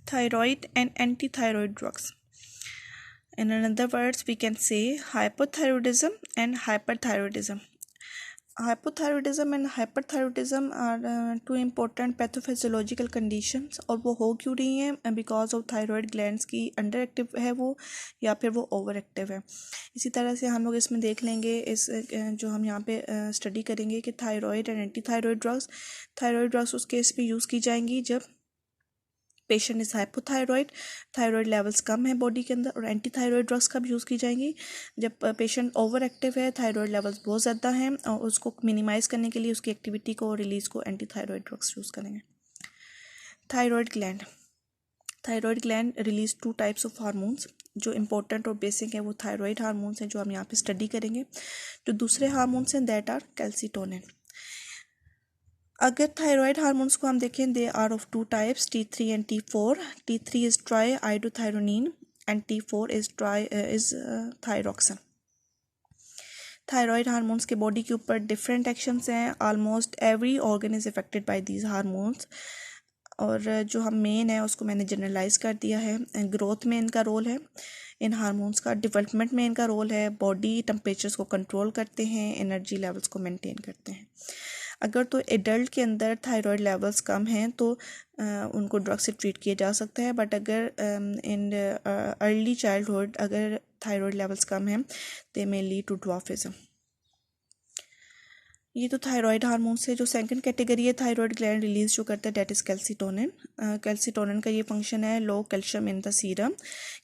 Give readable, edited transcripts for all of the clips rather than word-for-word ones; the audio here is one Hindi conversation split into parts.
thyroid and anti-thyroid drugs. In other words, we can say hypothyroidism and hyperthyroidism. Hypothyroidism and hyperthyroidism are two important pathophysiological conditions, और वो हो क्यों रही हैं? बिकॉज ऑफ थायराइड ग्लैंड्स की अंडर एक्टिव है वो, या फिर वो ओवर एक्टिव है। इसी तरह से हम लोग इसमें देख लेंगे, इस जो हम यहाँ पे स्टडी करेंगे कि thyroid and anti thyroid drugs उस केस पे यूज़ की जाएंगी जब patient is hypothyroid, thyroid levels कम है बॉडी के अंदर। और एंटी थायराइड ड्रग्स कब यूज़ की जाएंगी? जब पेशेंट ओवर एक्टिव है, थायराइड लेवल्स बहुत ज़्यादा हैं, और उसको मिनिमाइज़ करने के लिए उसकी एक्टिविटी को और रिलीज को एंटी थायराइड ड्रग्स यूज़ करेंगे। Thyroid gland release two types of hormones. जो इंपॉर्टेंट और बेसिक है वो थायराइड हार्मोन्स हैं, जो हम यहाँ पे स्टडी करेंगे। जो दूसरे हार्मोन्स हैं दैट आर कैल्सिटोनिन। अगर थायराइड हार्मोन्स को हम देखें, they are of two types, T3 and T4। T3 is triiodothyronine and T4 is thyroxine. Thyroid hormones के बॉडी के ऊपर डिफरेंट एक्शंस हैं। Almost every organ is affected by these hormones. और जो हम मेन है उसको मैंने जनरलाइज कर दिया है। ग्रोथ में इनका रोल है इन हार्मोन्स का, डेवलपमेंट में इनका रोल है, बॉडी टेम्परेचर्स को कंट्रोल करते हैं, एनर्जी लेवल्स को मेंटेन करते हैं। अगर तो एडल्ट के अंदर थायराइड लेवल्स कम हैं तो उनको ड्रग से ट्रीट किया जा सकता है। बट अगर इन अर्ली चाइल्डहुड अगर थायराइड लेवल्स कम हैं, दे मे लीड टू ड्वार्फिज्म। ये तो थायराइड हार्मोन से जो सेकंड कैटेगरी है थायराइड ग्लैंड रिलीज जो करता है, डेट इज कैल्सिटोनिन। कैल्सिटोनिन का ये फंक्शन है लो कैल्शियम इन द सीरम।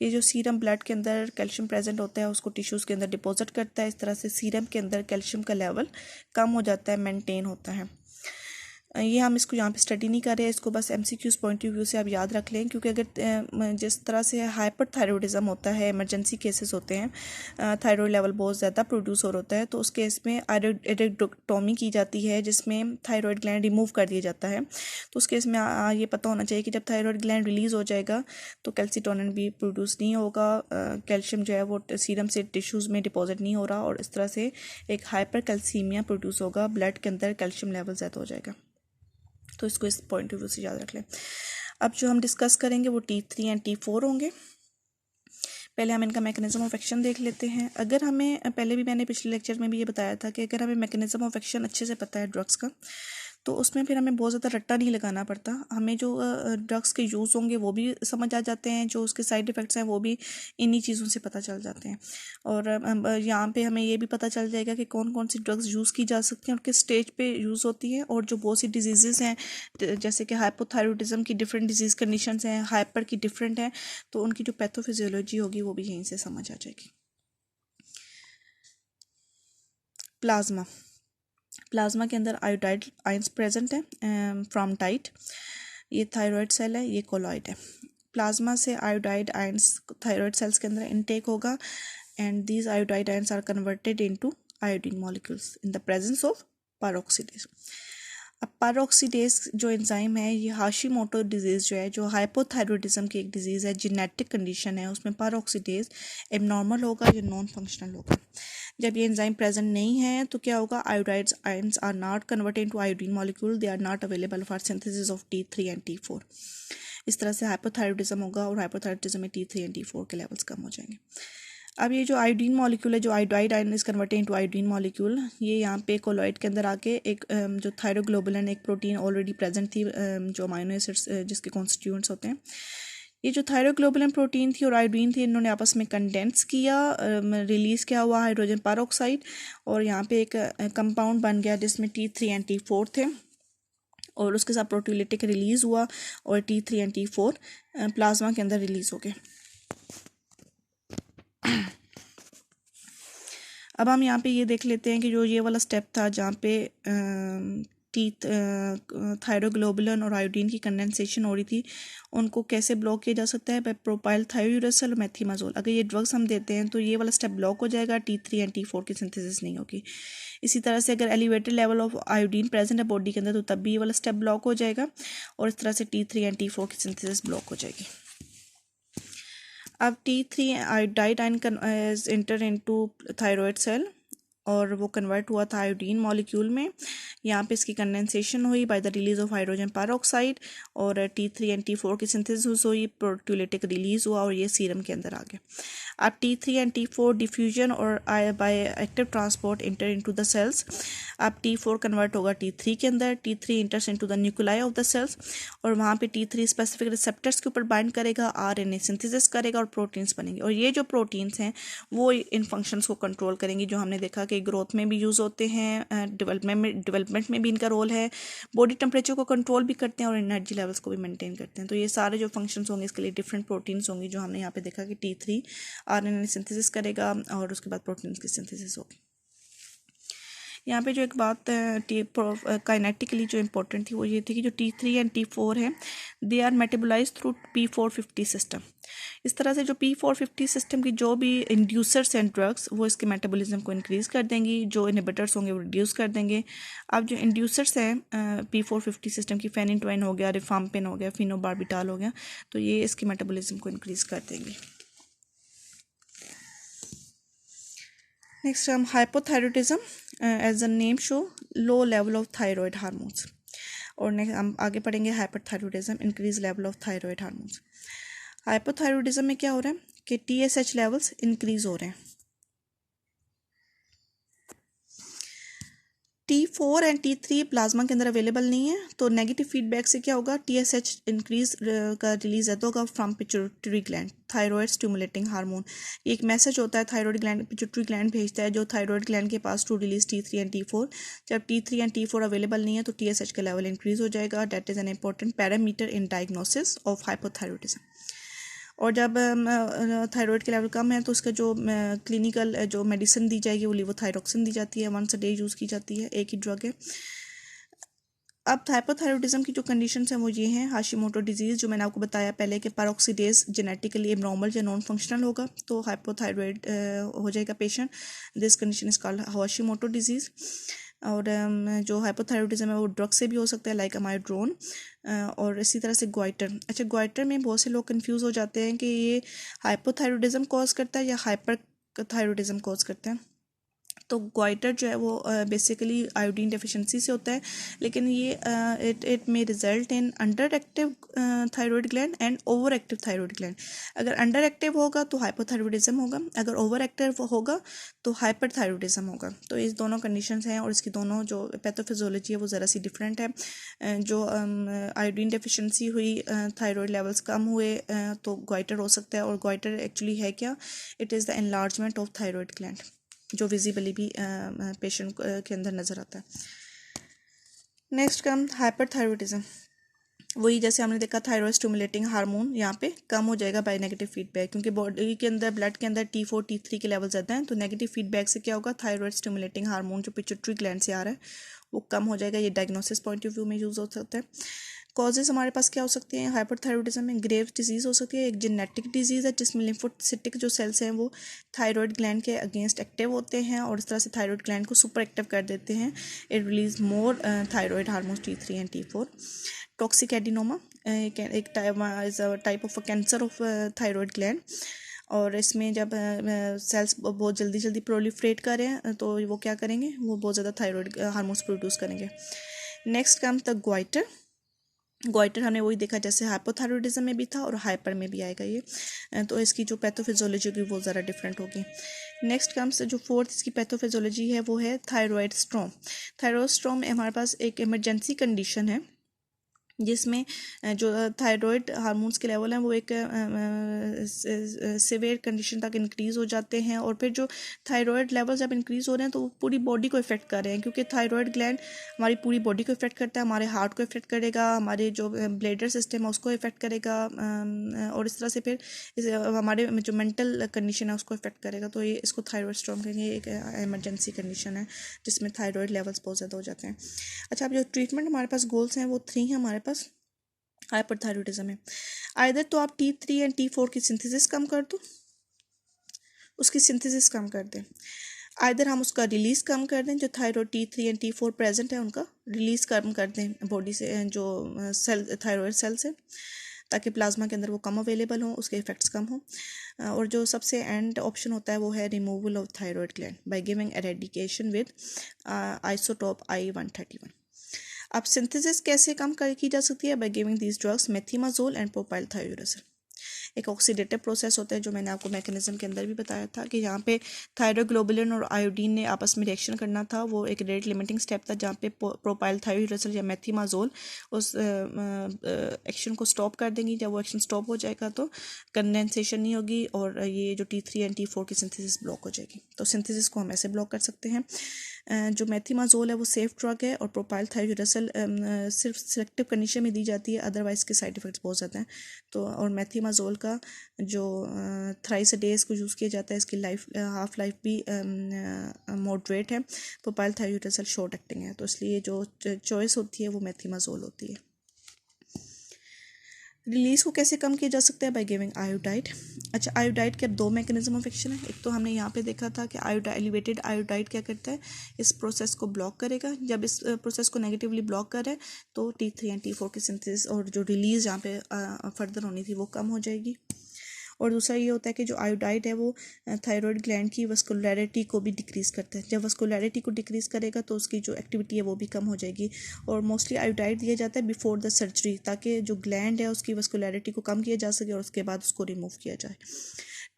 ये जो सीरम ब्लड के अंदर कैल्शियम प्रेजेंट होता है उसको टिश्यूज़ के अंदर डिपॉजिट करता है। इस तरह से सीरम के अंदर कैल्शियम का लेवल कम हो जाता है, मेंटेन होता है। ये हम इसको यहाँ पे स्टडी नहीं कर रहे हैं, इसको बस MCQs पॉइंट ऑफ व्यू से आप याद रख लें। क्योंकि अगर जिस तरह से हाइपरथायरॉयडिज्म होता है, इमरजेंसी केसेस होते हैं, थायराइड लेवल बहुत ज़्यादा प्रोड्यूस हो होता है, तो उस केस में आयरोडेक्टोमी की जाती है जिसमें थायराइड ग्लैंड रिमूव कर दिया जाता है। तो उस केस में ये पता होना चाहिए कि जब थायराइड ग्लैंड रिलीज़ हो जाएगा तो कैल्सिटोनिन भी प्रोड्यूस नहीं होगा, कैल्शियम जो है वो सीरम से टिश्यूज़ में डिपॉजिट नहीं हो रहा, और इस तरह से एक हाइपर कैल्सीमिया प्रोड्यूस होगा, ब्लड के अंदर कैल्शियम लेवल ज़्यादा हो जाएगा। तो इसको इस पॉइंट ऑफ व्यू से याद रख लें। अब जो हम डिस्कस करेंगे वो T3 एंड T4 होंगे। पहले हम इनका मैकेनिज्म ऑफ एक्शन देख लेते हैं। अगर हमें पहले भी मैंने पिछले लेक्चर में भी ये बताया था कि अगर हमें मैकेनिज्म ऑफ एक्शन अच्छे से पता है ड्रग्स का, तो उसमें फिर हमें बहुत ज़्यादा रट्टा नहीं लगाना पड़ता। हमें जो ड्रग्स के यूज़ होंगे वो भी समझ आ जाते हैं, जो उसके साइड इफ़ेक्ट्स हैं वो भी इन्हीं चीज़ों से पता चल जाते हैं। और यहाँ पे हमें ये भी पता चल जाएगा कि कौन कौन सी ड्रग्स यूज़ की जा सकती हैं और किस स्टेज पे यूज़ होती हैं। और जो बहुत सी डिजीज़ हैं, जैसे कि हाइपोथायरॉयडिज्म की डिफरेंट डिजीज़ कंडीशंस हैं, हाइपर की डिफरेंट हैं, तो उनकी जो पैथोफिजियोलॉजी होगी वो भी यहीं से समझ आ जाएगी। प्लाज्मा के अंदर आयोडाइड आयंस प्रेजेंट है फ्रॉम टाइट। ये थायराइड सेल है, ये कोलॉइड है। प्लाज्मा से आयोडाइड आयंस थायराइड सेल्स के अंदर इनटेक होगा, and these iodide ions are converted into iodine molecules in the presence of peroxidase. अब पारोक्सीडेज जो एंजाइम है, ये हाशिमोटो डिजीज़ जो है, जो हाइपोथायरॉयडिज्म की एक डिजीज़ है, जेनेटिक कंडीशन है, उसमें पारोक्सीडेज एबनॉर्मल होगा या नॉन फंक्शनल होगा। जब ये एंजाइम प्रेजेंट नहीं है तो क्या होगा? Iodides ions are not converted into iodine molecule, they are not available for synthesis of T3 and T4। इस तरह से हाइपोथायरॉयडिज्म होगा, और हाइपोथायरॉयडिज्म में T3 एंड T4 के लेवल्स कम हो जाएंगे। अब ये जो आयोडीन मॉलिक्यूल है, जो iodide ion is converted into iodine molecule, ये यहाँ पे कोलॉइड के अंदर आके एक जो थायरोग्लोबुलिन एक प्रोटीन ऑलरेडी प्रेजेंट थी, जो अमाइनो एसिड्स जिसके कॉन्स्टिट्यूएंट्स होते हैं, ये जो थायरोग्लोबुलिन प्रोटीन थी और आयोडीन थी, इन्होंने आपस में कंडेंस किया, रिलीज़ क्या हुआ हाइड्रोजन पेरोक्साइड, और यहाँ पे एक कंपाउंड बन गया जिसमें T3 एंड T4 थे, और उसके साथ प्रोटीलिटिक रिलीज़ हुआ, और T3 एंड T4 प्लाज्मा के अंदर रिलीज़ हो गए। अब हम यहाँ पे ये देख लेते हैं कि जो ये वाला स्टेप था जहाँ पे थायरोग्लोबुलिन और आयोडीन की कंडेंसेशन हो रही थी, उनको कैसे ब्लॉक किया जा सकता है? बाय प्रोपाइल थायोयूरेसिल और मेथिमाजोल। अगर ये ड्रग्स हम देते हैं तो ये वाला स्टेप ब्लॉक हो जाएगा, T3 एंड T4 की सिंथेसिस नहीं होगी। इसी तरह से अगर elevated level of iodine present है बॉडी के अंदर तो तब भी ये वाला स्टेप ब्लॉक हो जाएगा, और इस तरह से T3 एंड T4 की सिंथेसिस ब्लॉक हो जाएगी। अब T3 iodide ion is enter into thyroid cell, और वो कन्वर्ट हुआ था आयोडीन मॉलिक्यूल में। यहाँ पे इसकी कंडेंसेशन हुई by the release of hydrogen peroxide और T3 एंड T4 की सिंथेसिस हुई, प्रोटियोलिटिक रिलीज हुआ और ये सीरम के अंदर आ गया। अब T3 एंड T4 डिफ्यूजन और by active transport enter into the cells. अब T4 कन्वर्ट होगा T3 के अंदर, T3 enters into the nuclei of the cells और वहाँ पे T3 स्पेसिफिक रिसेप्टर्स के ऊपर बाइंड करेगा, RNA सिंथेसिस करेगा और प्रोटीन्स बनेंगे। और ये जो प्रोटीन्स हैं वो इन फंक्शंस को कंट्रोल करेंगी, जो हमने देखा कि ग्रोथ में भी यूज़ होते हैं, डेवलपमेंट में भी इनका रोल है, बॉडी टेम्परेचर को कंट्रोल भी करते हैं और एनर्जी लेवल्स को भी मेंटेन करते हैं। तो ये सारे जो फंक्शंस होंगे इसके लिए डिफरेंट प्रोटीन्स होंगी, जो हमने यहाँ पे देखा कि T3 RNA सिंथेसिस करेगा और उसके बाद प्रोटीन्स की सिंथेसिस होगी। यहाँ पे जो एक बात काइनेटिकली जो इम्पोर्टेंट थी वो ये थी कि जो T3 एंड T4 है they are metabolize through P450 system. इस तरह से जो P450 सिस्टम की जो भी इंड्यूसर्स हैं ड्रग्स वो इसके मेटाबॉलिज्म को इंक्रीज़ कर देंगी, जो इनहिबिटर्स होंगे वो रिड्यूस कर देंगे। अब जो इंड्यूसर्स हैं P450 सिस्टम की फेनिटोइन हो गया, रिफाम्पिन हो गया, फिनोबार्बिटाल हो गया, तो ये इसके मेटाबॉलिज्म को इंक्रीज़ कर देंगे। नेक्स्ट हम hypothyroidism as the name show low level of thyroid hormones. और नेक्स्ट हम आगे पढ़ेंगे hyperthyroidism increase level of thyroid hormones. Hypothyroidism में क्या हो रहा है कि TSH लेवल्स इंक्रीज हो रहे हैं। T4 एंड T3 प्लाज्मा के अंदर अवेलेबल नहीं है, तो नेगेटिव फीडबैक से क्या होगा, TSH इंक्रीज का रिलीज ज़्यादा होगा from pituitary gland, thyroid stimulating hormone. एक मैसेज होता है थायराइड ग्लैंड, पिट्यूटरी ग्लैंड भेजता है जो थायराइड ग्लैंड के पास to release T3 and T4। जब T3 एंड T4 अवेलेबल नहीं है तो TSH का लेवल इंक्रीज हो जाएगा। That is an important parameter in diagnosis of hypothyroidism. और जब थायराइड के लेवल कम है तो उसका जो क्लिनिकल जो मेडिसिन दी जाएगी वो लिवोथायरोक्सिन दी जाती है, वंस अ डे यूज़ की जाती है, एक ही ड्रग है। अब हाइपोथायरॉयडिज्म की जो कंडीशंस हैं वो ये हैं, हाशिमोटो डिजीज़ जो मैंने आपको बताया पहले कि पेरोक्सीडेज जेनेटिकली एबनॉर्मल या नॉन फंक्शनल होगा तो हाइपोथायरॉयड हो जाएगा patient. This condition is called Hashimoto disease. और जो हाइपोथायरॉयडिज्म है वो ड्रग से भी हो सकता है लाइक अमाइड्रोन। और इसी तरह से ग्वाइटर। अच्छा, ग्वाइटर में बहुत से लोग कंफ्यूज हो जाते हैं कि ये हाइपोथायरॉयडिज्म कॉज करता है या हाइपर थायरॉयडिज्म कॉज करता है। तो ग्वाइटर जो है वो बेसिकली आयोडीन डेफिशिएंसी से होता है, लेकिन ये it may result in under active thyroid gland and over active thyroid gland. अगर अंडर एक्टिव होगा तो हाइपोथायरॉयडिज्म होगा, अगर ओवर एक्टिव होगा तो हाइपरथायरॉयडिज्म होगा। तो इस दोनों कंडीशंस हैं और इसकी दोनों जो पैथोफिजियोलॉजी है वो ज़रा सी डिफरेंट है। जो आयोडीन डेफिशिएंसी हुई, थायराइड लेवल्स कम हुए तो ग्वाइटर हो सकता है। और ग्वाइटर एक्चुअली है क्या, it is the enlargement of thyroid gland जो विजिबली भी पेशेंट के अंदर नज़र आता है। Next come hyperthyroidism. वही जैसे हमने देखा थायराइड स्टिमुलेटिंग हार्मोन यहाँ पे कम हो जाएगा बाय नेगेटिव फीडबैक, क्योंकि बॉडी के अंदर ब्लड के अंदर T4 T3 के लेवल ज़्यादा हैं, तो नेगेटिव फीडबैक से क्या होगा, थायराइड स्टिमुलेटिंग हार्मोन जो पिट्यूटरी ग्लैंड से आ रहा है वो कम हो जाएगा। ये डायग्नोसिस पॉइंट ऑफ व्यू में यूज़ हो सकता है। कॉजेज हमारे पास क्या हो सकते हैं हाइपरथायरॉयडिज्म में, ग्रेव्स डिजीज़ हो सकती है, एक जेनेटिक डिजीज़ है जिसमें लिम्फोसिटिक जो सेल्स हैं वो थायराइड ग्लैंड के अगेंस्ट एक्टिव होते हैं और इस तरह से थायराइड ग्लैंड को सुपर एक्टिव कर देते हैं। It release more thyroid hormones T3 and T4। Toxic adenoma एक type of cancer of thyroid gland, और इसमें जब सेल्स बहुत जल्दी जल्दी प्रोलिफरेट करें तो वो क्या करेंगे, वो बहुत ज़्यादा थायराइड हार्मोन्स प्रोड्यूस करेंगे। Next come the goitre. Goitre हमने वही देखा जैसे हाइपोथायरॉयडिज्म में भी था और हाइपर में भी आएगा ये, तो इसकी जो पैथोफिजियोलॉजी होगी वो ज़रा डिफरेंट होगी। नेक्स्ट कम्स जो फोर्थ इसकी पैथोफिजियोलॉजी है वो है थायराइड स्ट्रोम। थायराइड स्ट्रोम हमारे पास एक इमरजेंसी कंडीशन है जिसमें जो थायराइड हार्मोन्स के लेवल हैं वो एक सिवियर कंडीशन तक इंक्रीज़ हो जाते हैं। और फिर जो थायराइड लेवल जब इंक्रीज़ हो रहे हैं तो वो पूरी बॉडी को इफेक्ट कर रहे हैं, क्योंकि थायराइड ग्लैंड हमारी पूरी बॉडी को इफेक्ट करता है, हमारे हार्ट को इफेक्ट करेगा, हमारे जो ब्लडर सिस्टम है उसको इफेक्ट करेगा, और इस तरह से फिर हमारे जो मेंटल कंडीशन है उसको इफेक्ट करेगा। तो ये इसको थायराइड स्ट्रोम कहेंगे, एक इमरजेंसी कंडीशन है जिसमें थायराइड लेवल्स बहुत ज़्यादा हो जाते हैं। अच्छा, अब जो ट्रीटमेंट हमारे पास गोल्स हैं वो 3 हैं हमारे पास हाइपरथायरॉयडिज्म में। आइदर तो आप T3 एंड T4 की सिंथेसिस कम कर दो, उसकी सिंथेसिस कम कर दें, आइदर हम उसका रिलीज़ कम कर दें, जो thyroid T3 and T4 present है उनका रिलीज़ कम कर दें बॉडी से, जो सेल थायराइड सेल से। ताकि प्लाज्मा के अंदर वो कम अवेलेबल हो, उसके इफेक्ट्स कम हो। और जो सबसे एंड ऑप्शन होता है वो है removal of thyroid gland by giving eradication with isotope I-131। अब सिंथेसिस कैसे कम की जा सकती है? By giving these drugs methimazole and propylthiouracil. एक ऑक्सीडेटिव प्रोसेस होता है जो मैंने आपको मैकेनिज्म के अंदर भी बताया था कि यहाँ पे थायरोग्लोबुलिन और आयोडीन ने आपस में रिएक्शन करना था। वो एक रेट लिमिटिंग स्टेप था जहाँ पे प्रोपाइल थायोरेसिल या मेथिमाजोल उस एक्शन को स्टॉप कर देंगी। जब वो एक्शन स्टॉप हो जाएगा तो कंडेंसेशन नहीं होगी और ये जो T3 एंड T4 की सिंथेसिस ब्लॉक हो जाएगी। तो सिंथेसिस को हम ऐसे ब्लॉक कर सकते हैं। जो मेथिमाजोल है वो सेफ ड्रग है और प्रोपाइल थायोरेसिल सिर्फ सिलेक्टिव कंडीशन में दी जाती है, अदरवाइज के साइड इफेक्ट्स बहुत ज़्यादा हैं। तो और मेथिमाजोल का जो थ्राइस अ डे इसको यूज़ किया जाता है, इसकी हाफ लाइफ भी मॉडरेट है। प्रोपाइल थायोरेसिल शॉर्ट एक्टिंग है, तो इसलिए जो चॉइस होती है वो मेथिमाजोल होती है। रिलीज़ को कैसे कम किया जा सकता है? By giving iodide. अच्छा, आयोडाइड के अब दो मैकेनिज्म ऑफ एक्शन है। एक तो हमने यहाँ पे देखा था कि एलिवेटेड आयोडाइड क्या करता है, इस प्रोसेस को ब्लॉक करेगा। जब इस प्रोसेस को नेगेटिवली ब्लॉक करे तो T3 एंड T4 की सिंथेसिस और जो रिलीज़ यहाँ पे फर्दर होनी थी वो कम हो जाएगी। और दूसरा ये होता है कि जो आयोडाइड है वो थायराइड ग्लैंड की वस्कुलैरिटी को भी डिक्रीज़ करता है। जब वस्कुलैरिटी को डिक्रीज़ करेगा तो उसकी जो एक्टिविटी है वो भी कम हो जाएगी। और मोस्टली आयोडाइड दिया जाता है बिफोर द सर्जरी, ताकि जो ग्लैंड है उसकी वस्कुलैरिटी को कम किया जा सके और उसके बाद उसको रिमूव किया जाए।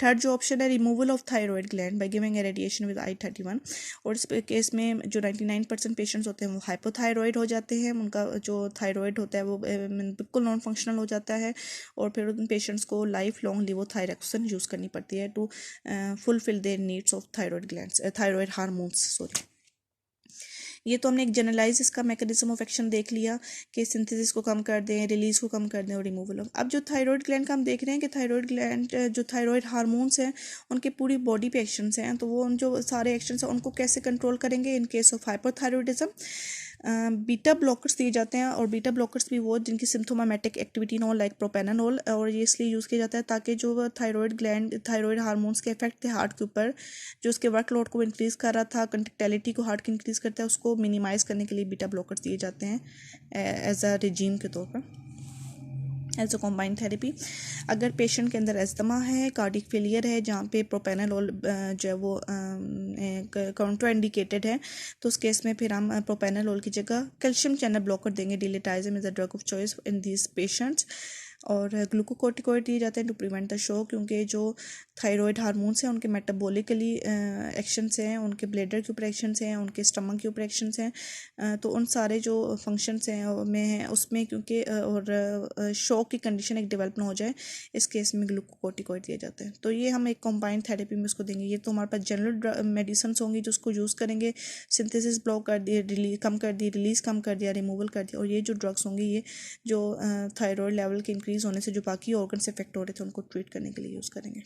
थर्ड जो ऑप्शन है removal of thyroid gland by giving radiation with I-31। और इस केस में जो 99% पेशेंट्स होते हैं वो हाइपोथायरॉइड हो जाते हैं, उनका जो थायराइड होता है वो बिल्कुल नॉन फंक्शनल हो जाता है और फिर उन पेशेंट्स को लाइफ लॉन्ग लिवोथायरेक्सन यूज़ करनी पड़ती है to fulfil their needs of thyroid glands, thyroid hormones, sorry. ये तो हमने एक जनरलाइज इसका मैकेनिज्म ऑफ एक्शन देख लिया कि सिंथेसिस को कम कर दें, रिलीज को कम कर दें और रिमूवल ऑफ। अब जो थायराइड ग्लैंड का हम देख रहे हैं कि थायराइड ग्लैंड जो थायराइड हार्मोन्स हैं उनके पूरी बॉडी पे एक्शंस हैं, तो वो उन जो सारे एक्शंस हैं उनको कैसे कंट्रोल करेंगे in case of hypothyroidism. Beta blockers दिए जाते हैं और बीटा ब्लॉकर्स भी वो जिनकी सिम्प्टोमेटिक एक्टिविटी ना हो, लाइक प्रोपेनानोल, और ये इसलिए यूज़ किया जाता है ताकि जो थायराइड ग्लैंड थायराइड हार्मोन्स के इफेक्ट थे हार्ट के ऊपर, जो उसके वर्कलोड को इंक्रीज़ कर रहा था, कंडक्टिविटी को हार्ट की इंक्रीज़ करता है, उसको मिनिमाइज़ करने के लिए बीटा ब्लॉकर्स दिए जाते हैं एज अ रिजीम के तौर पर, एज अ कॉम्बाइंड थेरेपी। अगर पेशेंट के अंदर एस्थमा है, कार्डिक फेलियर है जहाँ पे प्रोपेनानोल जो है वो काउंटर इंडिकेटेड है, तो उस केस में फिर हम प्रोपेनानोल की जगह कैल्शियम चैनल ब्लॉकर देंगे। Diltiazem is the drug of choice in these patients. और ग्लूकोकोर्टिकॉइड दिए जाते हैं टू प्रिवेंट द शो, क्योंकि जो थायराइड हार्मोन्स हैं उनके मेटाबॉलिकली एक्शंस हैं, उनके ब्लैडर के ऊपर एक्शंस हैं, उनके स्टमक के ऊपर एक्शंस हैं, तो उन सारे जो फंक्शंस हैं में हैं उसमें क्योंकि और शॉक की कंडीशन एक डेवलप ना हो जाए, इस केस में ग्लूकोकोर्टिकॉइड दिए जाते हैं। तो ये हम एक कॉम्बाइंड थेरेपी में उसको देंगे। ये तो हमारे पास जनरल मेडिसिन होंगी जो उसको यूज़ करेंगे, सिंथेसिस ब्लॉक कर दिए, रिलीज कम कर दी, रिलीज़ कम कर दिया, रिमूवल कर दिया। और ये जो ड्रग्स होंगे ये जो थायराइड लेवल के इंक्रीज़ होने से जो बाकी ऑर्गन से इफेक्ट हो रहे थे उनको ट्रीट करने के लिए यूज़ करेंगे।